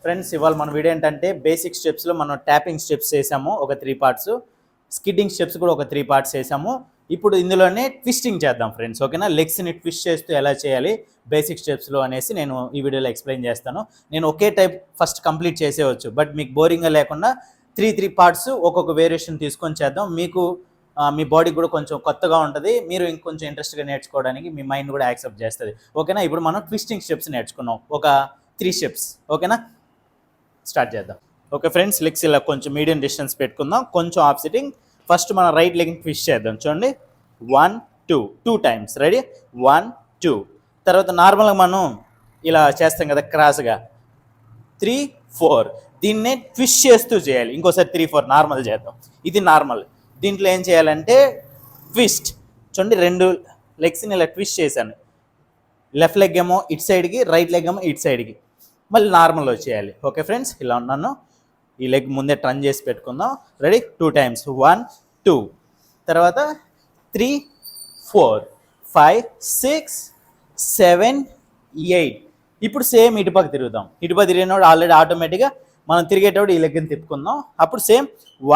Friends ఇవాళ మన video ఏంటంటే బేసిక్ స్టెప్స్లో మనం ట్యాపింగ్ స్టెప్స్ చేసాము ఒక 3 పార్ట్స్, స్కిడ్డింగ్ స్టెప్స్ కూడా ఒక 3 పార్ట్స్ చేసాము. ఇప్పుడు ఇందులోనే ట్విస్టింగ్ చేద్దాం ఫ్రెండ్స్, ఓకేనా? లెగ్స్ని ట్విస్ట్ చేస్తూ ఎలా చేయాలి బేసిక్ స్టెప్స్లో అనేసి నేను ఈ వీడియోలో ఎక్స్ప్లెయిన్ చేస్తాను. నేను ఒకే టైప్ ఫస్ట్ కంప్లీట్ చేసేవచ్చు, బట్ మీకు బోరింగ్గా లేకుండా 3 పార్ట్స్ ఒక్కొక్క వేరియేషన్ తీసుకొని చేద్దాం. మీకు మీ బాడీ కూడా కొంచెం కొత్తగా ఉంటుంది, మీరు ఇంకొంచెం ఇంట్రెస్ట్గా నేర్చుకోవడానికి మీ మైండ్ కూడా యాక్సెప్ట్ చేస్తుంది, ఓకేనా? ఇప్పుడు మనం ట్విస్టింగ్ స్టెప్స్ నేర్చుకున్నాం, ఒక 3 స్టెప్స్, ఓకేనా? స్టార్ట్ చేద్దాం. ఓకే ఫ్రెండ్స్, లెగ్స్ ఇలా కొంచెం మీడియం డిస్టెన్స్ పెట్టుకుందాం, కొంచెం ఆఫ్ సిట్టింగ్. ఫస్ట్ మన రైట్ లెగ్ని ట్విస్ట్ చేద్దాం. చూడండి, 1 2 టైమ్స్. రెడీ? 1 2. తర్వాత నార్మల్గా మనం ఇలా చేస్తాం కదా క్రాస్గా, 3 4. దీన్నే ట్విస్ట్ చేస్తూ చేయాలి. ఇంకోసారి 3 4 నార్మల్ చేద్దాం. ఇది నార్మల్. దీంట్లో ఏం చేయాలంటే ట్విస్ట్. చూడండి, 2 లెగ్స్ని ఇలా ట్విస్ట్ చేశాను. లెఫ్ట్ లెగ్ ఏమో ఇటు సైడ్కి, రైట్ లెగ్ ఏమో ఇటు సైడ్కి, మళ్ళీ నార్మల్ వచ్చేయాలి. ఓకే ఫ్రెండ్స్, ఇలా ఉన్నాను. ఈ లెగ్ ముందే టర్న్ చేసి పెట్టుకుందాం. రెడీ? 2 టైమ్స్. 1 2. తర్వాత 3 4 5 6 7 8. ఇప్పుడు సేమ్ ఇటుపక్క తిరుగుదాం. ఇటుపక్క తిరిగినప్పుడు ఆల్రెడీ ఆటోమేటిక్గా మనం తిరిగేటప్పుడు ఈ లెగ్ని తిప్పుకుందాం. అప్పుడు సేమ్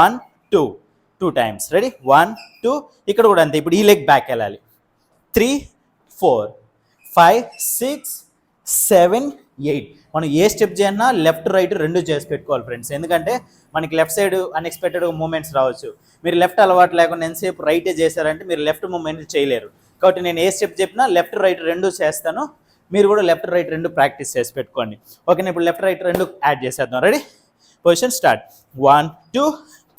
1 2 టైమ్స్. రెడీ? 1 2. ఇక్కడ కూడా అంతే. ఇప్పుడు ఈ లెగ్ బ్యాక్ వెళ్ళాలి. 3 4 5 6 7 8. మనం ఏ స్టెప్ చేయన్నా లెఫ్ట్ రైట్ 2 చేసి పెట్టుకోవాలి ఫ్రెండ్స్, ఎందుకంటే మనకి లెఫ్ట్ సైడ్ అన్ఎక్స్పెక్టెడ్ మూమెంట్స్ రావచ్చు. మీరు లెఫ్ట్ అలవాటు లేకుండా ఎంతసేపు రైటే చేశారంటే మీరు లెఫ్ట్ మూమెంట్ చేయలేరు. కాబట్టి నేను ఏ స్టెప్ చెప్పినా లెఫ్ట్ రైట్ 2 చేస్తాను. మీరు కూడా లెఫ్ట్ రైట్ 2 ప్రాక్టీస్ చేసి పెట్టుకోండి, ఓకేనా? ఇప్పుడు లెఫ్ట్ రైట్ 2 యాడ్ చేసేద్దాం. రెడీ? Position start. 1 2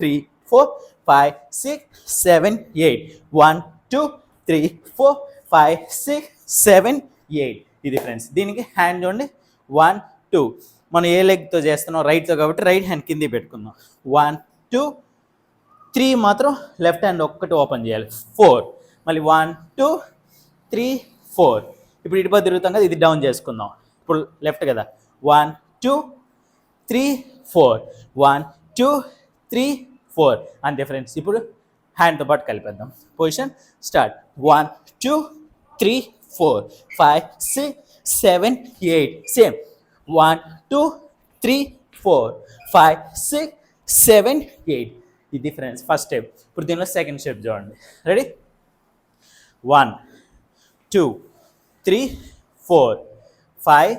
3 4 5 6 7 8. 1 2 3 4 5 6 7 8. ఇది ఫ్రెండ్స్. దీనికి హ్యాండ్ చూడండి, 1 2. మనం ఏ లెగ్తో చేస్తున్నాం? రైట్తో, కాబట్టి రైట్ హ్యాండ్ కింది పెట్టుకుందాం. 1 2 3 మాత్రం లెఫ్ట్ హ్యాండ్ ఒక్కటి ఓపెన్ చేయాలి. 4. మళ్ళీ 1 2 3 4. ఇప్పుడు ఇటుపక్క తిరుగుతాం కదా, ఇది డౌన్ చేసుకుందాం. ఇప్పుడు లెఫ్ట్ కదా, 1 2 3 4. 1 2 3 4. అంతే ఫ్రెండ్స్. ఇప్పుడు హ్యాండ్తో పాటు కలిపేద్దాం. Position start. 1 2 3 4 5 6 7 8. సేమ్. 1 2 3 4 5 6 7 8. ఇది ఫ్రెండ్స్ ఫస్ట్ స్టెప్. ఇప్పుడు దీనిలో సెకండ్ స్టెప్ చూడండి. రెడీ? 1 2 3 4 5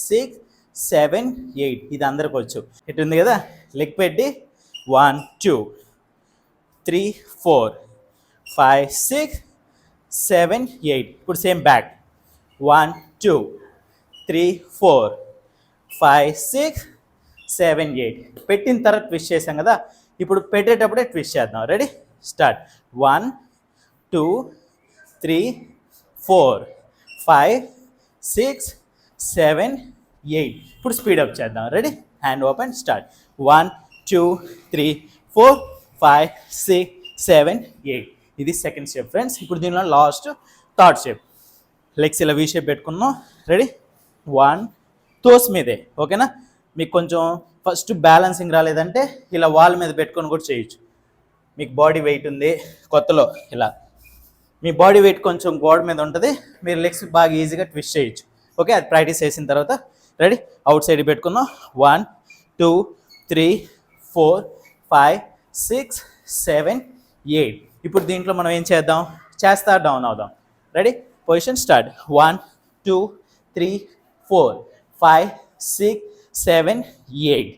6 7 8. ఇది అందరికి వచ్చు. ఇటు ఉంది కదా, లెగ్ పెట్టి 1 2 3 4 5 6 7 8. ఇప్పుడు సేమ్ బ్యాక్. 1 2 3 4 5 6 7 8. పెట్టిన తర్వాత ట్విస్ట్ చేసాం కదా, ఇప్పుడు పెట్టేటప్పుడే ట్విస్ట్ చేద్దాం. రెడీ? స్టార్ట్. 1 2 3 4 5 6 7 8. ఇప్పుడు స్పీడప్ చేద్దాం. రెడీ? Hand open. స్టార్ట్. 1 2 3 4 5 6 7 8. ఇది సెకండ్ స్టెప్ ఫ్రెండ్స్. ఇప్పుడు దీనిలో లాస్ట్ థర్డ్ స్టెప్. లెగ్స్ ఇలా వీ షేప్ పెట్టుకున్నాం. రెడీ? 1 తోస్ మీదే, ఓకేనా? మీకు కొంచెం ఫస్ట్ బ్యాలెన్సింగ్ రాలేదంటే ఇలా వాల్ మీద పెట్టుకొని కూడా చేయొచ్చు. మీకు బాడీ వెయిట్ ఉంది కొత్తలో, ఇలా మీ బాడీ వెయిట్ కొంచెం గోడ మీద ఉంటుంది, మీరు లెగ్స్ బాగా ఈజీగా ట్విస్ట్ చేయొచ్చు. ఓకే, అది ప్రాక్టీస్ చేసిన తర్వాత రెడీ? అవుట్ సైడ్ పెట్టుకుందాం. 1 2 3 4 5 6 7 8. ఇప్పుడు దీంట్లో మనం ఏం చేద్దాం? చేస్తా డౌన్ అవుదాం. రెడీ? Position start. 1 2 3 4 5 6 7 8.